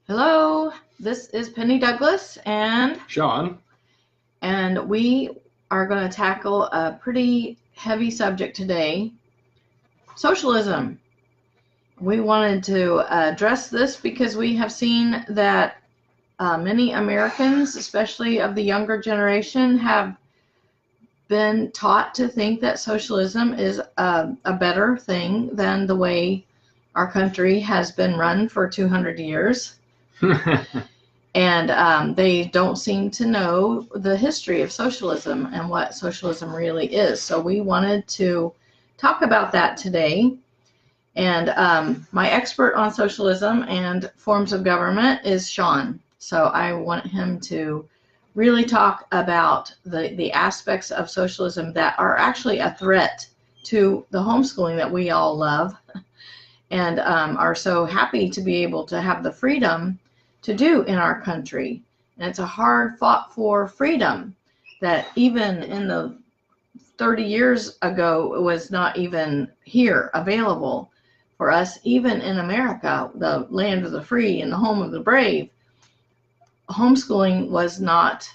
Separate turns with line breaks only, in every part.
Hello, this is Penny Douglas, and
Sean.
we are going to tackle a pretty heavy subject today, socialism. We wanted to address this because we have seen that many Americans, especially of the younger generation, have been taught to think that socialism is a better thing than the way our country has been run for 200 years. And they don't seem to know the history of socialism and what socialism really is. So we wanted to talk about that today. And my expert on socialism and forms of government is Sean. So I want him to really talk about the aspects of socialism that are actually a threat to the homeschooling that we all love and are so happy to be able to have the freedom to do in our country. And it's a hard fought for freedom that even in the 30 years ago, it was not even here available for us. Even in America, the land of the free and the home of the brave, homeschooling was not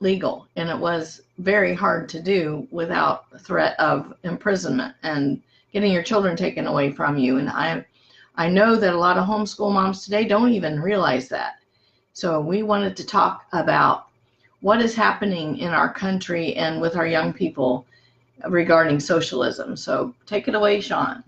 legal, and it was very hard to do without threat of imprisonment and getting your children taken away from you. And I know that a lot of homeschool moms today don't even realize that. So we wanted to talk about what is happening in our country and with our young people regarding socialism. So take it away, Sean.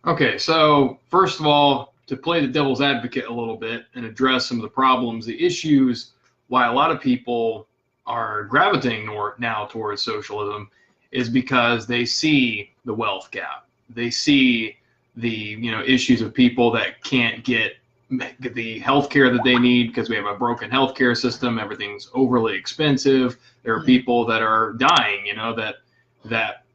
Okay, so first of all, to play the devil's advocate a little bit and address some of the problems, the issues, why a lot of people are gravitating now towards socialism is because they see the wealth gap. They see the issues of people that can't get the health care that they need because we have a broken healthcare system. Everything's overly expensive. There are people that are dying, that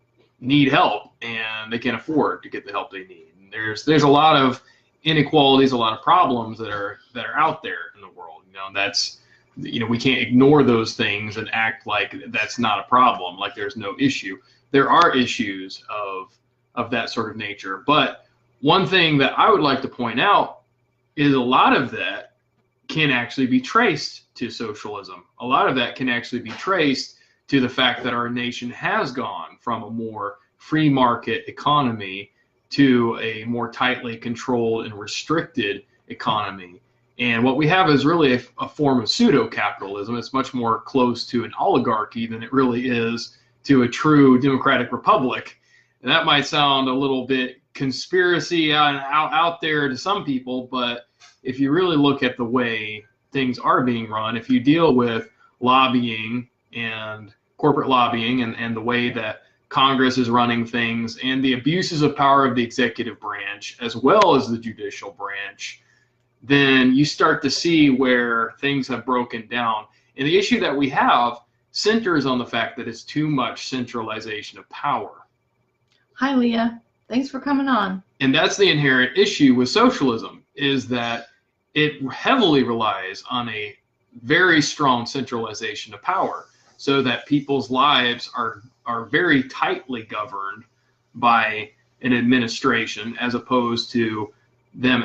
need help and they can't afford to get the help they need. And there's a lot of inequalities, a lot of problems that are out there in the world. We can't ignore those things and act like that's not a problem, like there's no issue. There are issues of that sort of nature. But one thing that I would like to point out is a lot of that can actually be traced to socialism. A lot of that can actually be traced to the fact that our nation has gone from a more free market economy to a more tightly controlled and restricted economy. And what we have is really a form of pseudo-capitalism. It's much more close to an oligarchy than it really is to a true democratic republic. And that might sound a little bit conspiracy out there to some people, but if you really look at the way things are being run, if you deal with lobbying and corporate lobbying and the way that Congress is running things and the abuses of power of the executive branch as well as the judicial branch, then you start to see where things have broken down. And the issue that we have centers on the fact that it's too much centralization of power.
Hi, Leah. Thanks for coming on.
And that's the inherent issue with socialism, is that it heavily relies on a very strong centralization of power so that people's lives are very tightly governed by an administration as opposed to them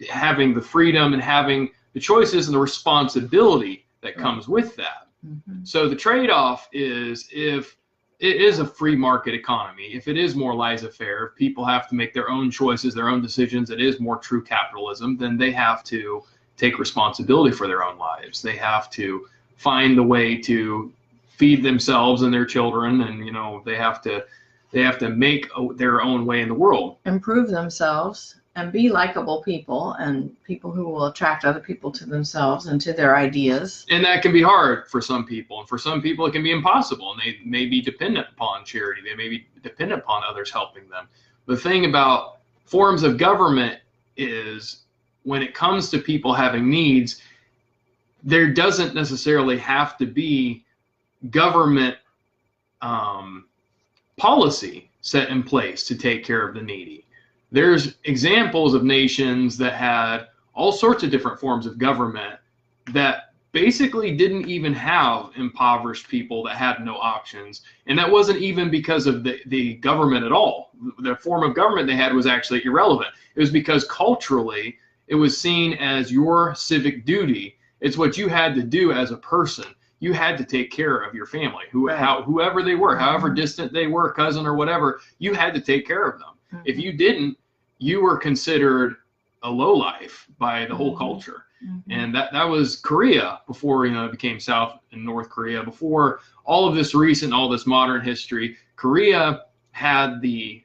having the freedom and having the choices and the responsibility that comes with that. Mm-hmm. So the trade-off is, if it is a free market economy, if it is more laissez-faire, if people have to make their own choices, their own decisions, it is more true capitalism, then they have to take responsibility for their own lives. They have to find the way to feed themselves and their children, and they have to make their own way in the world.
Improve themselves and be likable people, and people who will attract other people to themselves and to their ideas.
And that can be hard for some people, and for some people it can be impossible, and they may be dependent upon charity. They may be dependent upon others helping them. The thing about forms of government is, when it comes to people having needs, there doesn't necessarily have to be government policy set in place to take care of the needy. There's examples of nations that had all sorts of different forms of government that basically didn't even have impoverished people that had no options. And that wasn't even because of the government at all. The form of government they had was actually irrelevant. It was because culturally It was seen as your civic duty. It's what you had to do as a person. You had to take care of your family, whoever they were, however distant they were, cousin or whatever, you had to take care of them. If you didn't, you were considered a lowlife by the whole culture. And that was Korea before, it became South and North Korea. Before all of this all this modern history, Korea had the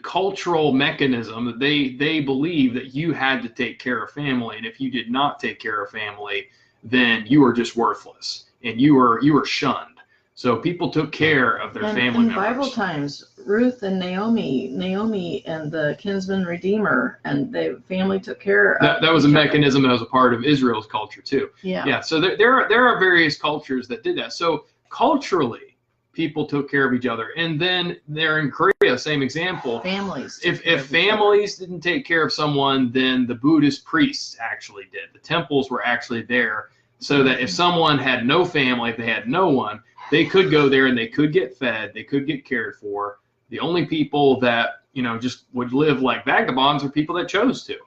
cultural mechanism that they believed that you had to take care of family, and if you did not take care of family, then you were just worthless and you were shunned. So people took care of their family members.
In Bible times, Ruth and Naomi and the kinsman redeemer, and the family took care of
that was a mechanism that was a part of Israel's culture too. Yeah. So there are various cultures that did that. So culturally, people took care of each other. And then there in Korea, same example.
Families.
If families didn't take care of someone, then the Buddhist priests actually did. The temples were actually there, so that if someone had no family, if they had no one, they could go there and they could get fed, they could get cared for. The only people that, just would live like vagabonds are people that chose to.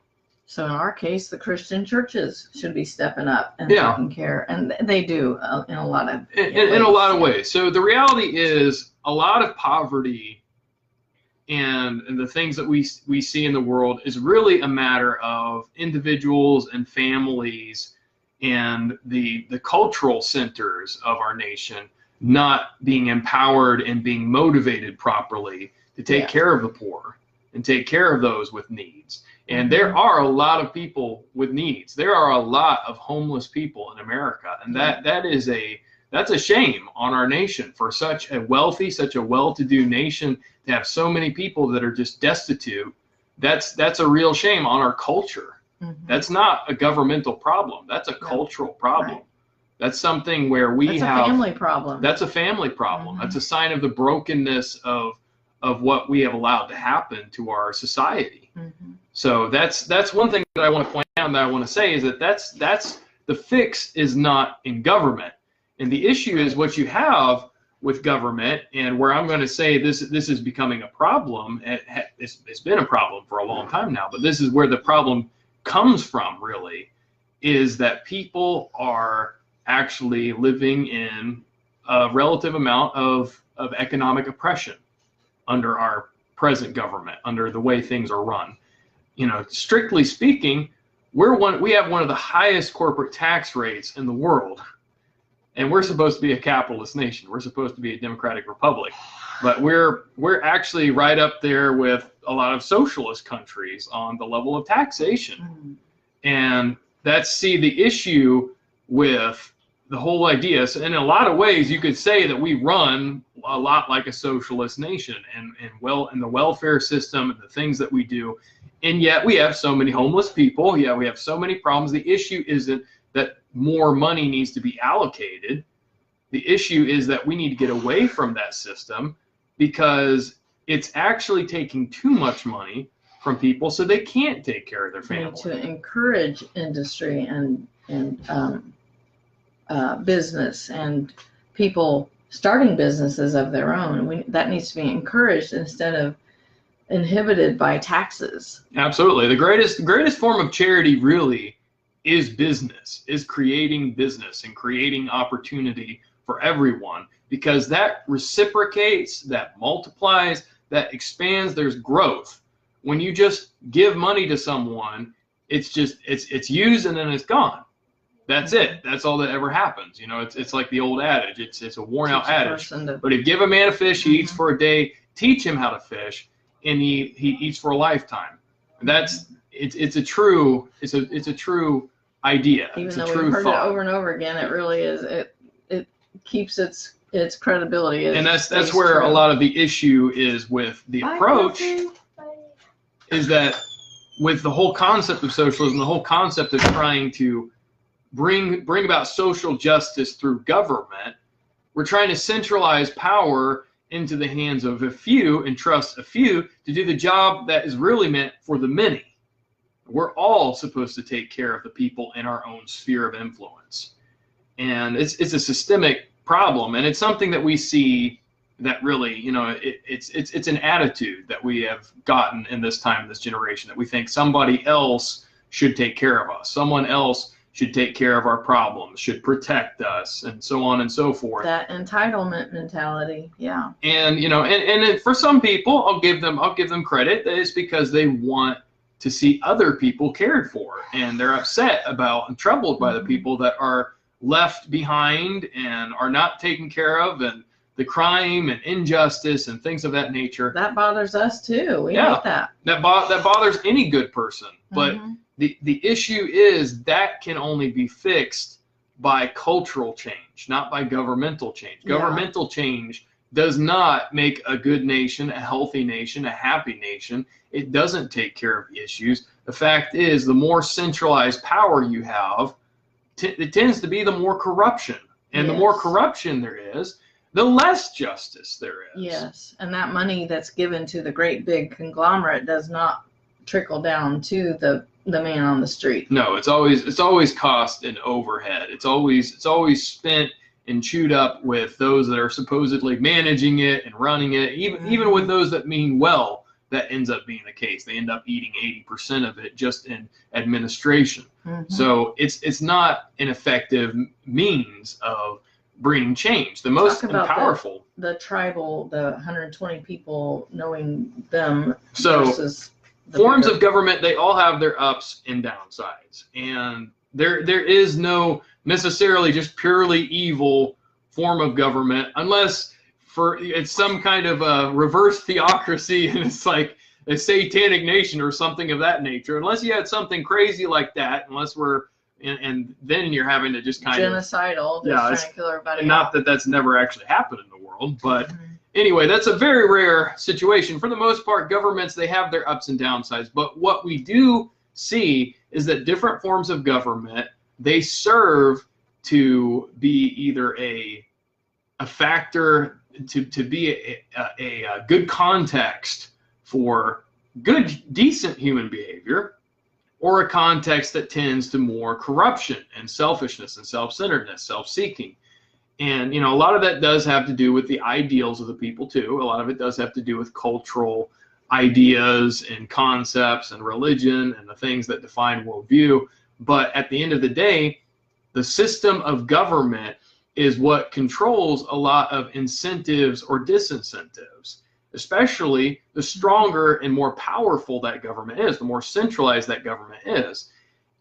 So in our case, the Christian churches should be stepping up and taking care, and they do in a lot of
in a lot of ways. So the reality is a lot of poverty and the things that we see in the world is really a matter of individuals and families and the cultural centers of our nation not being empowered and being motivated properly to take care of the poor and take care of those with needs. And there are a lot of people with needs. There are a lot of homeless people in America, and that's a shame on our nation, for such a well-to-do nation to have so many people that are just destitute. That's a real shame on our culture. That's not a governmental problem. That's a cultural problem. Right. That's something where that's a family problem. That's a family problem. That's a sign of the brokenness of what we have allowed to happen to our society. So that's one thing that I want to point out, that I want to say, is that that's the fix is not in government. And the issue is what you have with government, and where I'm going to say this is becoming a problem. It's been a problem for a long time now, but this is where the problem comes from, really, is that people are actually living in a relative amount of economic oppression under our present government, under the way things are run. Strictly speaking, we have one of the highest corporate tax rates in the world, and we're supposed to be a capitalist nation. We're supposed to be a democratic republic, but we're actually right up there with a lot of socialist countries on the level of taxation. And the issue with the whole idea. So in a lot of ways, you could say that we run a lot like a socialist nation, and the welfare system and the things that we do. And yet we have so many homeless people. Yeah, we have so many problems. The issue isn't that more money needs to be allocated. The issue is that we need to get away from that system, because it's actually taking too much money from people, so they can't take care of their family.
To encourage industry and business and people starting businesses of their own. That needs to be encouraged instead of inhibited by taxes.
Absolutely. The greatest form of charity really is business, is creating business and creating opportunity for everyone, because that reciprocates, that multiplies, that expands. There's growth. When you just give money to someone, it's used and then it's gone. That's it. That's all that ever happens. It's like the old adage. It's a worn out adage. But if you give a man a fish, he eats for a day. Teach him how to fish, and he eats for a lifetime. It's a true idea.
Even though we've heard it over and over again, it really is. It keeps its credibility.
And that's where a lot of the issue is with the approach. Is that with the whole concept of socialism, the whole concept of trying to bring about social justice through government, we're trying to centralize power into the hands of a few and trust a few to do the job that is really meant for the many. We're all supposed to take care of the people in our own sphere of influence. And it's a systemic problem, and it's something that we see that really, it's an attitude that we have gotten in this time, this generation, that we think somebody else should take care of us. Someone else should take care of our problems, should protect us, and so on and so forth.
That entitlement mentality, yeah.
And and for some people, I'll give them credit. That is because they want to see other people cared for, and they're upset about and troubled by the people that are left behind and are not taken care of, and the crime and injustice and things of that nature.
That bothers us too. We hate that.
That bothers any good person. But the issue is that can only be fixed by cultural change, not by governmental change. Governmental change does not make a good nation, a healthy nation, a happy nation. It doesn't take care of issues. The fact is, the more centralized power you have, it tends to be the more corruption. And the more corruption there is, the less justice there is.
Yes, and that money that's given to the great big conglomerate does not trickle down to the man on the street.
No, it's always cost and overhead. It's always spent and chewed up with those that are supposedly managing it and running it. Even with those that mean well, that ends up being the case. They end up eating 80% of it just in administration. So it's not an effective means of bringing change. The most powerful,
the tribal, the 120 people, knowing them
versus forms of government, they all have their ups and downsides, and there is no necessarily just purely evil form of government, unless it's some kind of a reverse theocracy and it's like a satanic nation or something of that nature. Unless you had something crazy like that, and then you're having to just kind
genocidal,
of
trying to kill everybody.
Not that that's never actually happened in the world, but anyway, that's a very rare situation. For the most part, governments, they have their ups and downsides. But what we do see is that different forms of government, they serve to be either a factor, to be a good context for good, decent human behavior, or a context that tends to more corruption and selfishness and self-centeredness, self-seeking. And, a lot of that does have to do with the ideals of the people too. A lot of it does have to do with cultural ideas and concepts and religion and the things that define worldview. But at the end of the day, the system of government is what controls a lot of incentives or disincentives, especially the stronger and more powerful that government is, the more centralized that government is.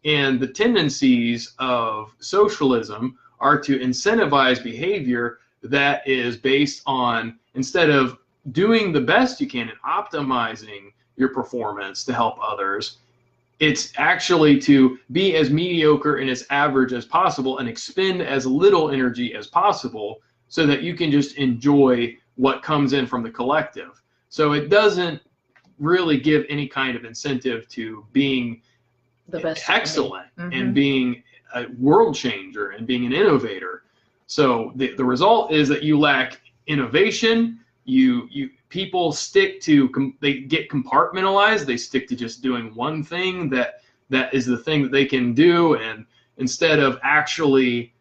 And the tendencies of socialism are to incentivize behavior that is based on, instead of doing the best you can and optimizing your performance to help others, it's actually to be as mediocre and as average as possible and expend as little energy as possible so that you can just enjoy what comes in from the collective. So it doesn't really give any kind of incentive to being
the best
excellent and being a world changer and being an innovator. So the result is that you lack innovation. People stick to, they get compartmentalized. They stick to just doing one thing that is the thing that they can do, and instead of actually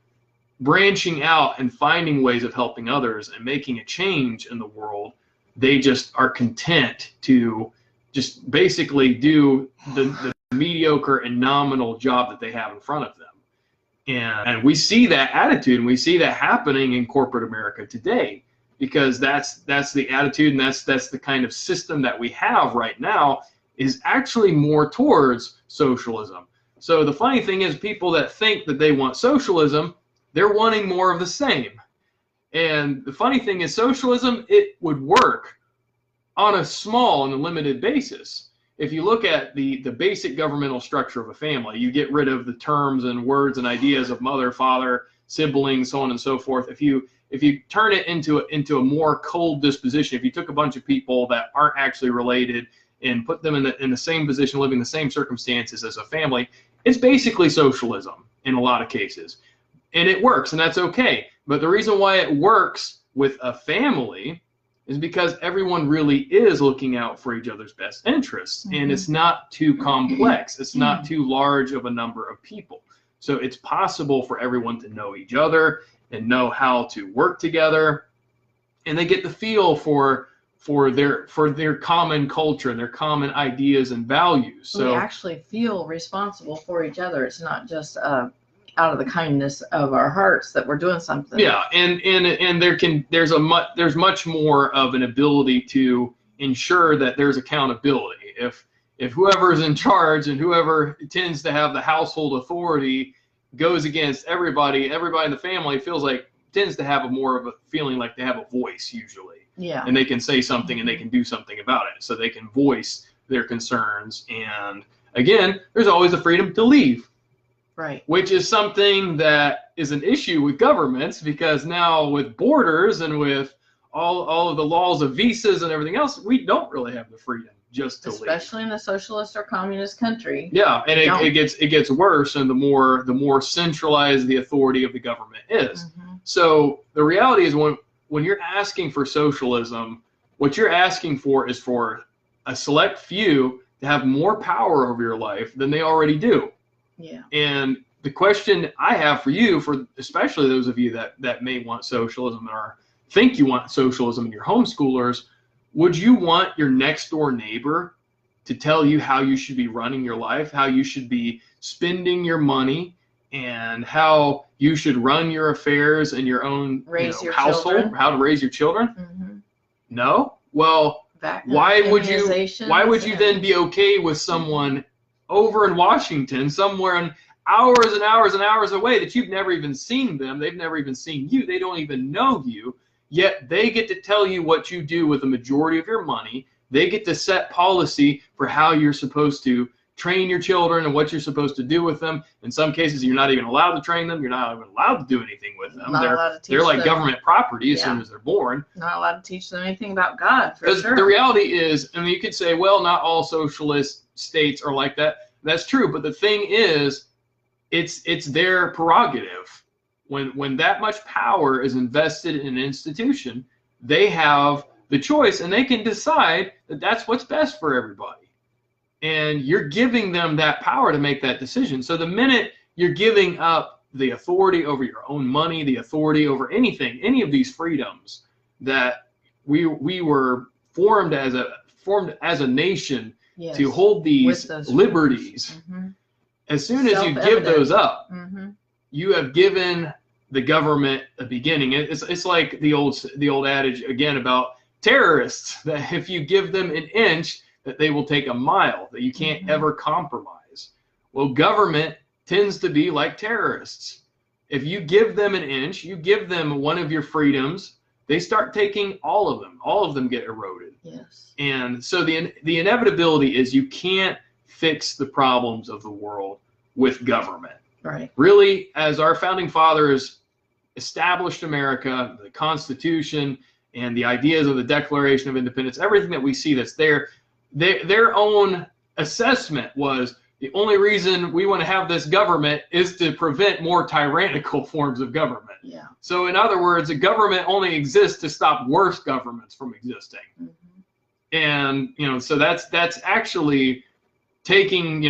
branching out and finding ways of helping others and making a change in the world, they just are content to just basically do the mediocre and nominal job that they have in front of them. And we see that attitude, and we see that happening in corporate America today, because that's the attitude, and that's the kind of system that we have right now is actually more towards socialism. So the funny thing is, people that think that they want socialism, they're wanting more of the same. And the funny thing is, socialism, it would work on a small and a limited basis. If you look at the basic governmental structure of a family, you get rid of the terms and words and ideas of mother, father, siblings, so on and so forth. If you turn it into a more cold disposition, if you took a bunch of people that aren't actually related and put them in the same position, living the same circumstances as a family, it's basically socialism in a lot of cases. And it works, and that's okay. But the reason why it works with a family is because everyone really is looking out for each other's best interests, and it's not too complex. It's not too large of a number of people. So it's possible for everyone to know each other and know how to work together, and they get the feel for for their common culture and their common ideas and values. So
we actually feel responsible for each other. It's not just out of the kindness of our hearts that we're doing something.
Yeah, and there's much more of an ability to ensure that there's accountability. If whoever's in charge and whoever tends to have the household authority goes against everybody in the family tends to have more of a feeling like they have a voice usually.
Yeah.
And they can say something and they can do something about it. So they can voice their concerns. And again, there's always the freedom to leave.
Right.
Which is something that is an issue with governments, because now with borders and with all of the laws of visas and everything else, we don't really have the freedom just to leave.
Especially in a socialist or communist country.
Yeah, and it gets worse, and the more centralized the authority of the government is.
Mm-hmm.
So the reality is when you're asking for socialism, what you're asking for is for a select few to have more power over your life than they already do.
Yeah.
And the question I have for you, for especially those of you that may want socialism or think you want socialism in your homeschoolers, would you want your next door neighbor to tell you how you should be running your life, how you should be spending your money, and how you should run your affairs in your own household,
children.
how to raise your children?
Mm-hmm.
No? Well, why would you then be okay with someone over in Washington, somewhere hours and hours and hours away that you've never even seen them, they've never even seen you, they don't even know you, yet they get to tell you what you do with the majority of your money, they get to set policy for how you're supposed to train your children and what you're supposed to do with them. In some cases, you're not even allowed to train them. You're not even allowed to do anything with them. They're like government property as soon as they're born. Not
allowed to teach them anything about God, for sure.
The reality is, I mean, you could say, well, not all socialist states are like that. That's true. But the thing is, it's their prerogative. When that much power is invested in an institution, they have the choice and they can decide that that's what's best for everybody. And you're giving them that power to make that decision. So the minute you're giving up the authority over your own money, the authority over anything, any of these freedoms that we were formed as a nation to hold these liberties, as soon as you give those up, you have given the government a beginning. It's like the old adage again about terrorists, that if you give them an inch, that they will take a mile, that you can't ever compromise. Well, government tends to be like terrorists. If you give them an inch, you give them one of your freedoms, they start taking all of them. All of them get eroded.
Yes.
And so the inevitability is you can't fix the problems of the world with government.
Right.
Really, as our founding fathers established America, the Constitution, and the ideas of the Declaration of Independence, everything that we see that's there, their own assessment was the only reason we want to have this government is to prevent more tyrannical forms of government.
Yeah.
So in other words, a government only exists to stop worse governments from existing. And so that's actually taking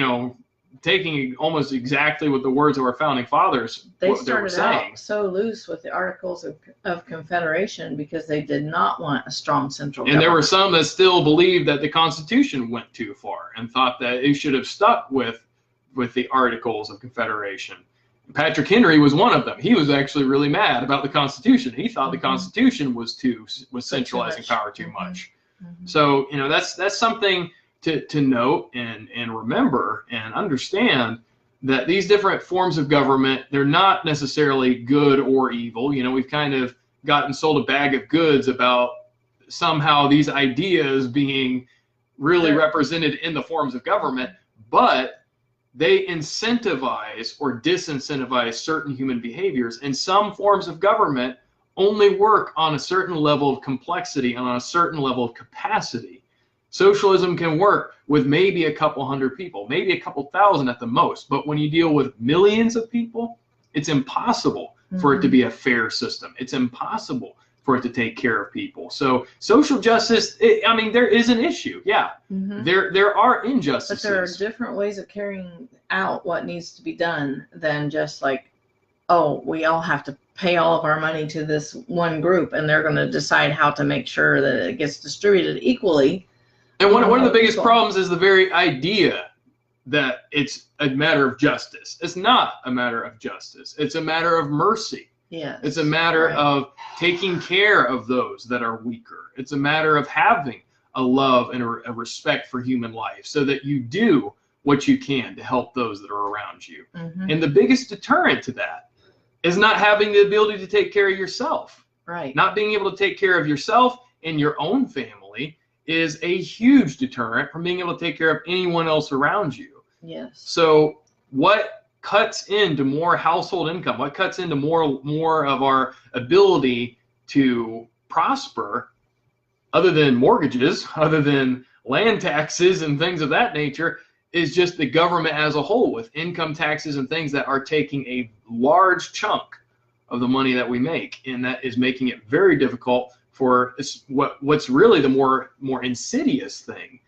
almost exactly what the words of our founding fathers
they started out so loose with the Articles of Confederation because they did not want a strong central government.
And there were some that still believed that the Constitution went too far and thought that it should have stuck with the Articles of Confederation. Patrick Henry was one of them. He was actually really mad about the Constitution. He thought the Constitution was centralizing power too much. So that's something to note and remember and understand, that these different forms of government, they're not necessarily good or evil. We've kind of gotten sold a bag of goods about somehow these ideas being really represented in the forms of government, but they incentivize or disincentivize certain human behaviors. And some forms of government only work on a certain level of complexity and on a certain level of capacity. Socialism can work with maybe a couple hundred people, maybe a couple thousand at the most. But when you deal with millions of people, it's impossible for it to be a fair system. It's impossible for it to take care of people. So social justice, there is an issue. Yeah, there are injustices.
But there are different ways of carrying out what needs to be done than just like oh, we all have to pay all of our money to this one group, and they're going to decide how to make sure that it gets distributed equally.
And one of the biggest problems is the very idea that it's a matter of justice. It's not a matter of justice. It's a matter of mercy.
Yes.
It's a matter of taking care of those that are weaker. It's a matter of having a love and a respect for human life so that you do what you can to help those that are around you.
Mm-hmm.
And the biggest deterrent to that is not having the ability to take care of yourself.
Right.
Not being able to take care of yourself and your own family is a huge deterrent from being able to take care of anyone else around you.
Yes.
So what cuts into more household income, what cuts into more of our ability to prosper, other than mortgages, other than land taxes and things of that nature, is just the government as a whole, with income taxes and things that are taking a large chunk of the money that we make, and that is making it very difficult for what's really the more insidious thing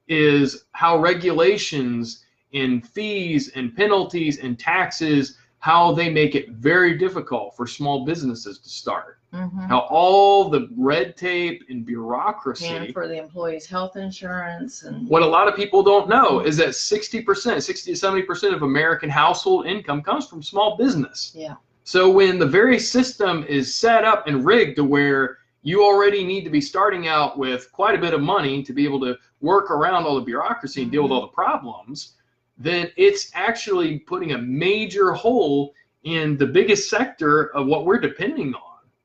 is how regulations and fees and penalties and taxes, how they make it very difficult for small businesses to start.
Mm-hmm.
How all the red tape and bureaucracy.
And for the employees' health insurance. And
what a lot of people don't know is that 60% to 70% of American household income comes from small business.
Yeah.
So when the very system is set up and rigged to where you already need to be starting out with quite a bit of money to be able to work around all the bureaucracy and deal with all the problems, then it's actually putting a major hole in the biggest sector of what we're depending on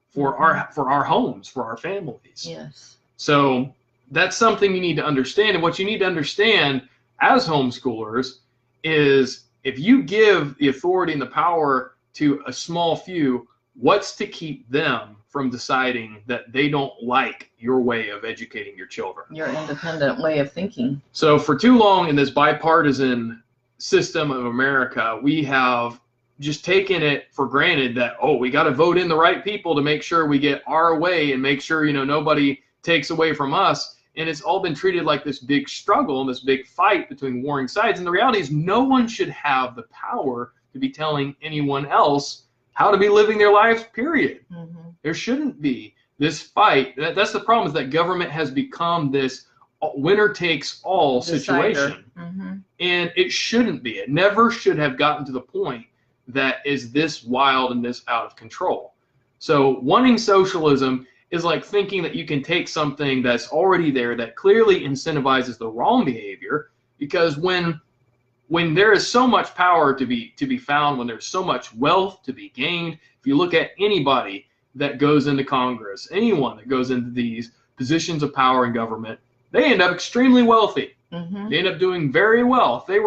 for our homes, for our families.
Yes.
So that's something you need to understand. And what you need to understand as homeschoolers is if you give the authority and the power to a small few, what's to keep them from deciding that they don't like your way of educating your children?
Your independent way of thinking.
So for too long in this bipartisan system of America, we have just taken it for granted that, oh, we got to vote in the right people to make sure we get our way and make sure, nobody takes away from us. And it's all been treated like this big struggle and this big fight between warring sides. And the reality is no one should have the power to be telling anyone else how to be living their lives, period. Mm-hmm. There shouldn't be this fight. That's the problem, is that government has become this winner takes all situation. Mm-hmm. And it shouldn't be. It never should have gotten to the point that is this wild and this out of control. So wanting socialism is like thinking that you can take something that's already there that clearly incentivizes the wrong behavior, because when there is so much power to be found, when there's so much wealth to be gained, if you look at anybody that goes into Congress, anyone that goes into these positions of power in government, they end up extremely wealthy. Mm-hmm. They end up doing very well. If they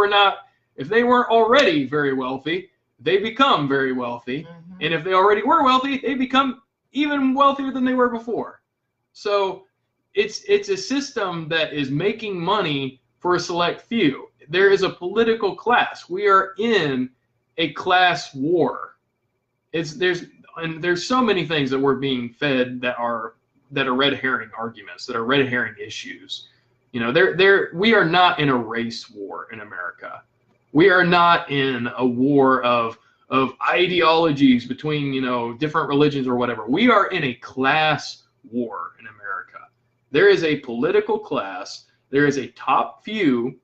weren't already very wealthy, they become very wealthy. Mm-hmm. And if they already were wealthy, they become even wealthier than they were before. So it's a system that is making money for a select few. There is a political class. We are in a class war. There's so many things that we're being fed that are red herring arguments, that are red herring issues. We are not in a race war in America. We are not in a war of ideologies between, different religions or whatever. We are in a class war in America. There is a political class. There is a top few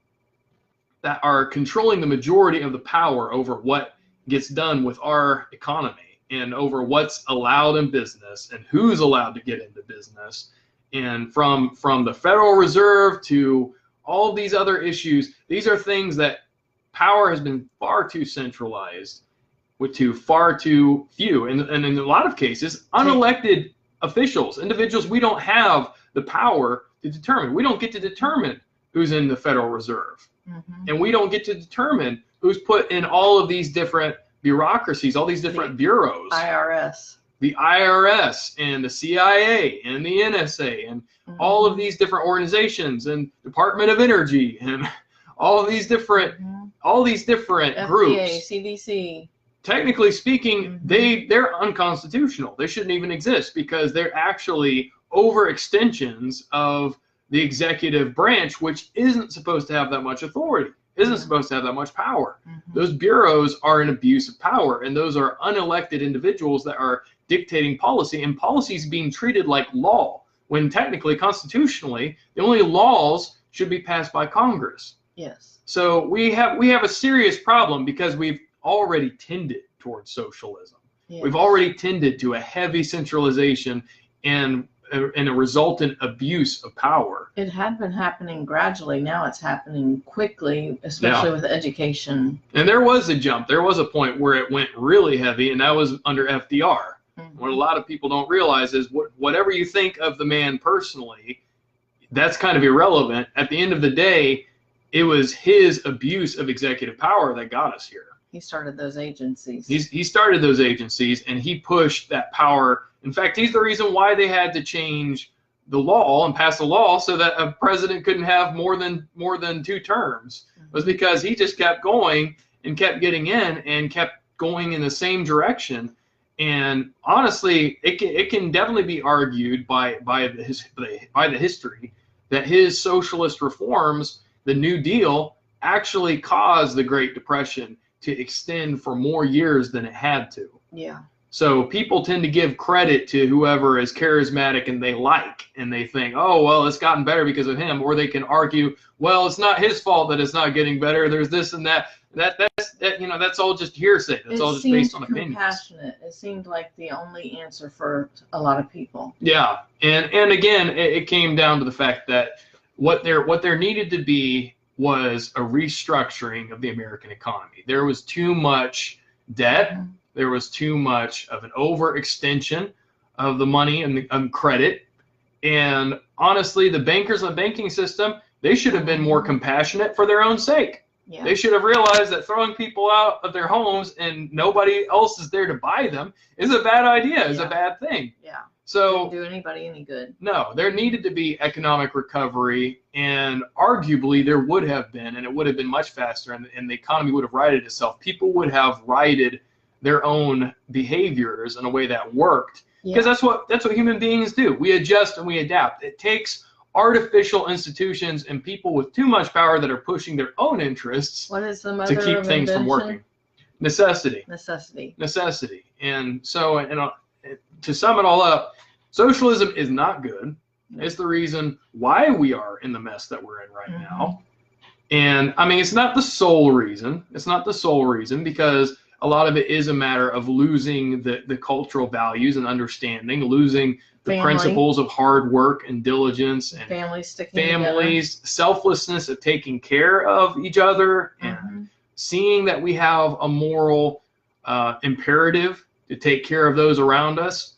that are controlling the majority of the power over what gets done with our economy and over what's allowed in business and who's allowed to get into business. And from the Federal Reserve to all these other issues, these are things that power has been far too centralized to far too few. And in a lot of cases, unelected officials, individuals we don't have the power to determine. We don't get to determine who's in the Federal Reserve. Mm-hmm. And we don't get to determine who's put in all of these different bureaucracies, all these different bureaus. The IRS and the CIA and the NSA and all of these different organizations and Department of Energy and all these different FDA, groups.
CDC.
Technically speaking, they're unconstitutional. They shouldn't even exist because they're actually overextensions of the executive branch, which isn't supposed to have that much authority. isn't supposed to have that much power.
Mm-hmm.
Those bureaus are an abuse of power, and those are unelected individuals that are dictating policy, and policy is being treated like law, when technically, constitutionally, the only laws should be passed by Congress.
Yes.
So we have a serious problem because we've already tended towards socialism.
Yes.
We've already tended to a heavy centralization and a resultant abuse of power.
It had been happening gradually. Now it's happening quickly, especially with education.
And there was a jump. There was a point where it went really heavy, and that was under FDR.
Mm-hmm.
What a lot of people don't realize is whatever you think of the man personally, that's kind of irrelevant. At the end of the day, it was his abuse of executive power that got us here.
He started those agencies.
He started those agencies, and he pushed that power. In fact, he's the reason why they had to change the law and pass a law so that a president couldn't have more than 2 terms. It was because he just kept going and kept getting in and kept going in the same direction. And honestly, it can definitely be argued by the history that his socialist reforms, the New Deal, actually caused the Great Depression to extend for more years than it had to.
Yeah.
So people tend to give credit to whoever is charismatic and they think, oh, well, it's gotten better because of him. Or they can argue, well, it's not his fault that it's not getting better. There's this and that. That's all just hearsay. That's all just based on opinions.
Compassionate. It seemed like the only answer for a lot of people.
Yeah, and again, it came down to the fact that what there needed to be was a restructuring of the American economy. There was too much debt. Mm-hmm. There was too much of an overextension of the money and credit. And honestly, the bankers and the banking system, they should have been more compassionate for their own sake. Yeah. They should have realized that throwing people out of their homes and nobody else is there to buy them is a bad idea, is a bad thing.
Yeah.
So
doesn't do anybody any good.
No, there needed to be economic recovery, and arguably there would have been, and it would have been much faster, and the economy would have righted itself. People would have righted their own behaviors in a way that worked, because that's what human beings do. We adjust and we adapt. It takes artificial institutions and people with too much power that are pushing their own interests to keep things from working. Necessity. And so, to sum it all up, socialism is not good. It's the reason why we are in the mess that we're in right now. And I mean, it's not the sole reason. Because a lot of it is a matter of losing the cultural values and understanding, losing the principles of hard work and diligence, and families, selflessness of taking care of each other, and seeing that we have a moral imperative to take care of those around us.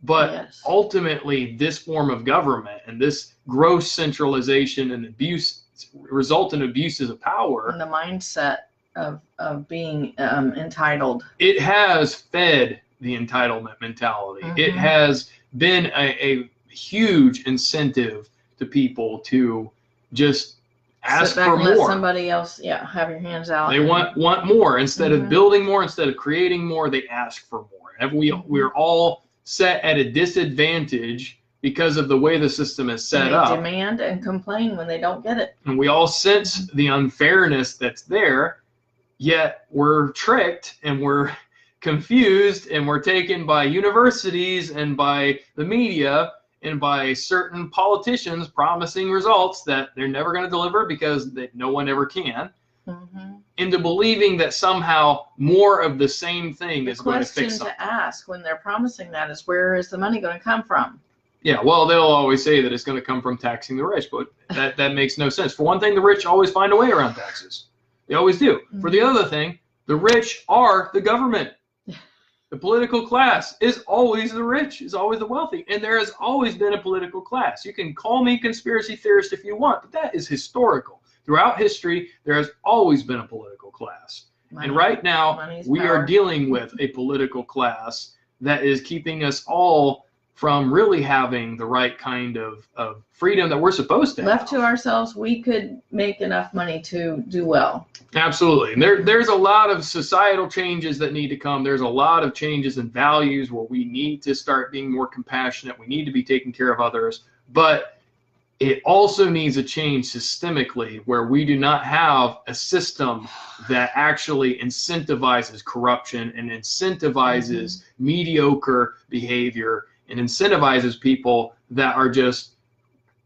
But ultimately, this form of government and this gross centralization and abuse result in abuses of power. And
the mindset of being entitled.
It has fed the entitlement mentality. It has been a huge incentive to people to just ask
sit back
for
and
more.
Let somebody else, have your hands out.
They want more. Instead of building more, instead of creating more, they ask for more. And we're all set at a disadvantage because of the way the system is set up.
They demand and complain when they don't get it.
And we all sense the unfairness that's there, yet we're tricked and we're confused and we're taken by universities and by the media and by certain politicians promising results that they're never going to deliver because no one ever can, into believing that somehow more of the same thing is going to fix something.
The question to ask when they're promising that is, where is the money going to come from?
Yeah, well, they'll always say that it's going to come from taxing the rich, but that makes no sense. For one thing, the rich always find a way around taxes. They always do. For the other thing, the rich are the government. The political class is always the rich, is always the wealthy, and there has always been a political class. You can call me conspiracy theorist if you want, but that is historical. Throughout history, there has always been a political class. And right now, we are dealing with a political class that is keeping us all from really having the right kind of freedom that we're supposed to have.
Left to ourselves, we could make enough money to do well.
Absolutely. And there's a lot of societal changes that need to come. There's a lot of changes in values where we need to start being more compassionate. We need to be taking care of others. But it also needs a change systemically, where we do not have a system that actually incentivizes corruption and incentivizes mediocre behavior and incentivizes people that are just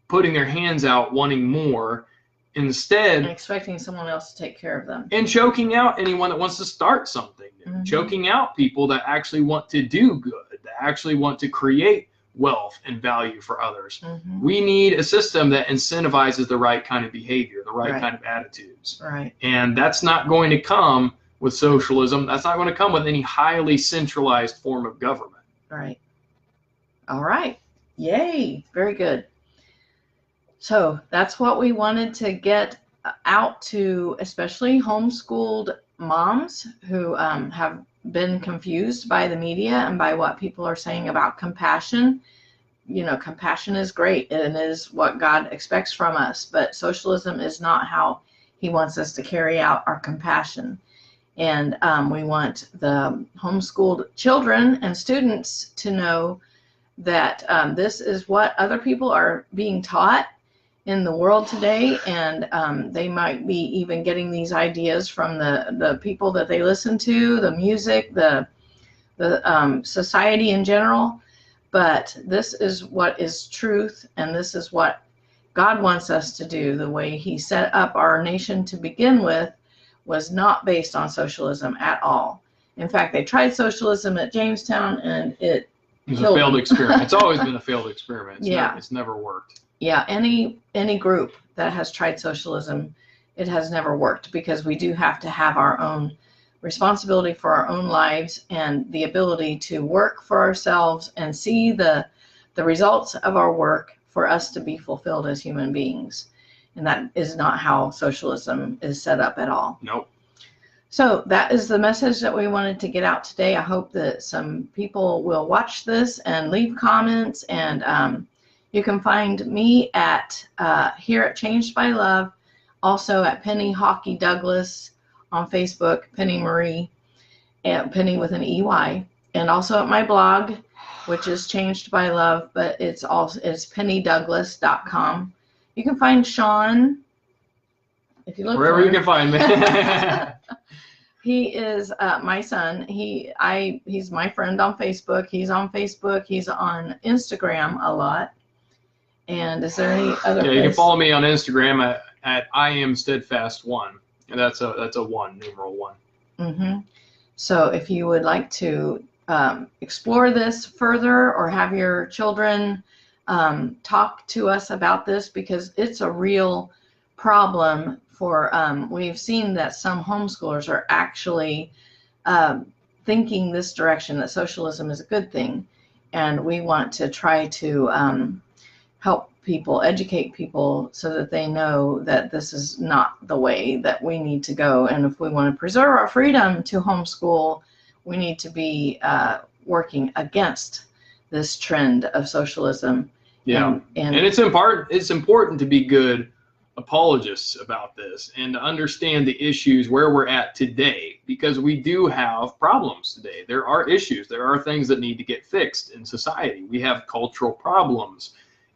putting their hands out wanting more, instead
and expecting someone else to take care of them,
and choking out anyone that wants to start something new, choking out people that actually want to do good, that actually want to create wealth and value for others. We need a system that incentivizes the right kind of behavior, the right kind of attitudes. And that's not going to come with socialism. That's not going to come with any highly centralized form of government.
All right. Yay. Very good. So that's what we wanted to get out to, especially homeschooled moms who have been confused by the media and by what people are saying about compassion. You know, compassion is great and is what God expects from us, but socialism is not how he wants us to carry out our compassion. And we want the homeschooled children and students to know that this is what other people are being taught in the world today, and they might be even getting these ideas from the people that they listen to, the music, the society in general. But this is what is truth, and this is what God wants us to do. The way he set up our nation to begin with was not based on socialism at all. In fact, they tried socialism at Jamestown, and it
was a failed experiment. It's always been a failed experiment. It's never worked.
Yeah, any group that has tried socialism, it has never worked, because we do have to have our own responsibility for our own lives and the ability to work for ourselves and see the results of our work for us to be fulfilled as human beings. And that is not how socialism is set up at all.
Nope.
So that is the message that we wanted to get out today. I hope that some people will watch this and leave comments, and you can find me at here at Changed by Love, also at Penny Hockey Douglas on Facebook, Penny Marie, and Penny with an EY, and also at my blog, which is Changed by Love, but it's pennydouglas.com. You can find Sean if you look
wherever you can find me.
He is my son. He's my friend on Facebook. He's on Facebook. He's on Instagram a lot. And is there any other place?
You can follow me on Instagram at I am steadfast1. And that's a one, numeral one.
So if you would like to explore this further, or have your children talk to us about this, because it's a real problem for, we've seen that some homeschoolers are actually thinking this direction, that socialism is a good thing. And we want to try to help people, educate people, so that they know that this is not the way that we need to go. And if we want to preserve our freedom to homeschool, we need to be working against this trend of socialism.
And it's important to be good apologists about this and to understand the issues where we're at today, because we do have problems today. There are issues. There are things that need to get fixed in society. We have cultural problems.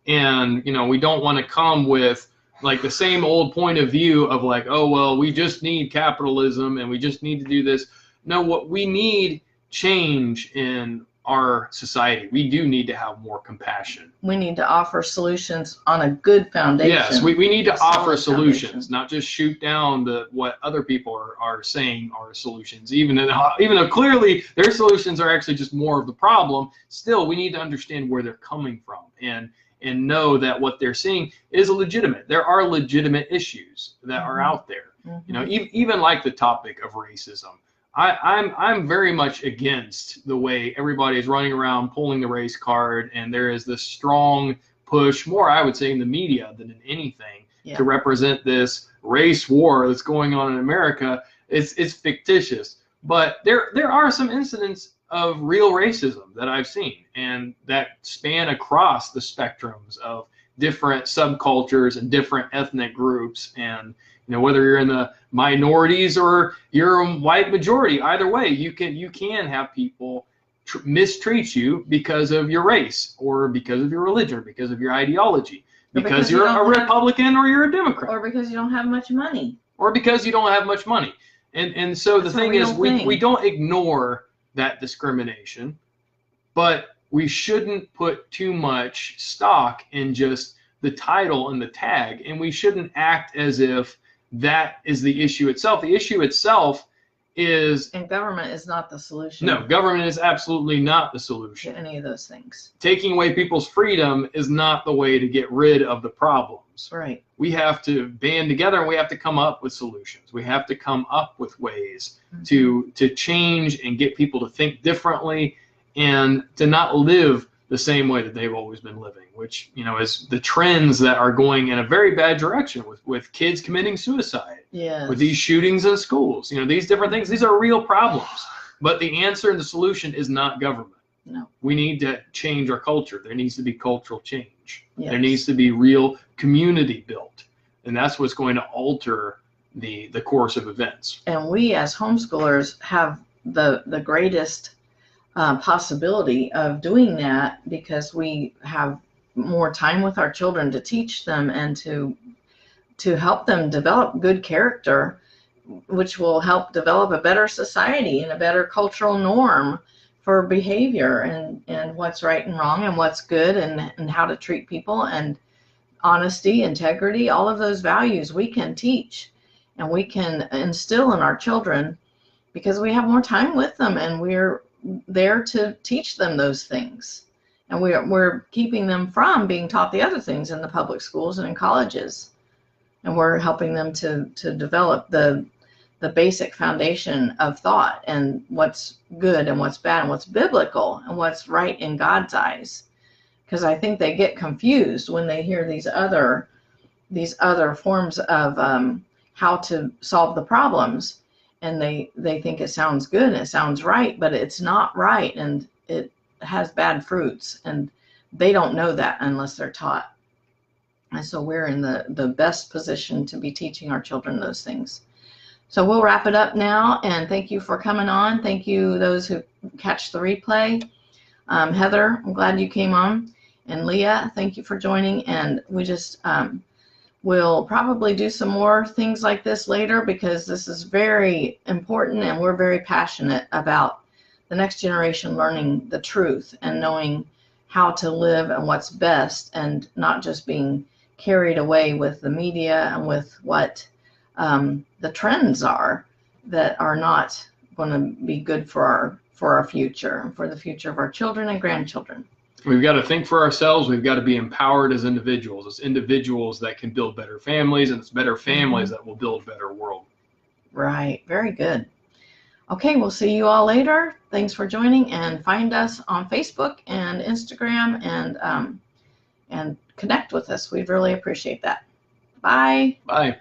And, we don't want to come with like the same old point of view of like, oh, well, we just need capitalism and we just need to do this. No, what we need change in our society. We do need to have more compassion.
We need to offer solutions on a good foundation.
Yes, we need to offer solutions, not just shoot down what other people are saying are solutions. Even though clearly their solutions are actually just more of the problem, still we need to understand where they're coming from and know that what they're seeing is legitimate. There are legitimate issues that are out there. Even like the topic of racism. I'm very much against the way everybody is running around pulling the race card, and there is this strong push, more I would say in the media than in anything, to represent this race war that's going on in America. It's fictitious, but there are some incidents of real racism that I've seen, and that span across the spectrums of different subcultures and different ethnic groups. And whether you're in the minorities or you're a white majority, either way, you can have people mistreat you because of your race or because of your religion or because of your ideology. because you're a Republican or you're a Democrat.
Or because you don't have much money.
Or because you don't have much money. And so the thing is, we don't ignore that discrimination, but we shouldn't put too much stock in just the title and the tag, and we shouldn't act as if that is the issue itself. The issue itself is...
And government is not the solution.
No, government is absolutely not the solution.
To any of those things.
Taking away people's freedom is not the way to get rid of the problems.
Right.
We have to band together and we have to come up with solutions. We have to come up with ways to change and get people to think differently and to not live the same way that they've always been living, which, you know, is the trends that are going in a very bad direction with kids committing suicide, with these shootings in schools, you know, these different things. These are real problems, but the answer and the solution is not government.
No.
We need to change our culture. There needs to be cultural change.
Yes.
There needs to be real community built, and that's what's going to alter the course of events.
And we as homeschoolers have the greatest possibility of doing that, because we have more time with our children to teach them and to help them develop good character, which will help develop a better society and a better cultural norm for behavior and what's right and wrong and what's good and how to treat people, and honesty, integrity, all of those values we can teach and we can instill in our children, because we have more time with them and we're there to teach them those things, and we're keeping them from being taught the other things in the public schools and in colleges, and we're helping them to develop the basic foundation of thought and what's good and what's bad and what's biblical and what's right in God's eyes, because I think they get confused when they hear these other forms of how to solve the problems. And they think it sounds good and it sounds right, but it's not right, and it has bad fruits, and they don't know that unless they're taught. And so we're in the best position to be teaching our children those things. So we'll wrap it up now, and thank you for coming on. Thank you those who catch the replay. Heather, I'm glad you came on, and Leah, thank you for joining. And we just we'll probably do some more things like this later, because this is very important and we're very passionate about the next generation learning the truth and knowing how to live and what's best, and not just being carried away with the media and with what the trends are that are not going to be good for our future and for the future of our children and grandchildren.
We've got to think for ourselves. We've got to be empowered as individuals. It's individuals that can build better families, and it's better families that will build a better world.
Right. Very good. Okay, we'll see you all later. Thanks for joining, and find us on Facebook and Instagram and connect with us. We'd really appreciate that. Bye.
Bye.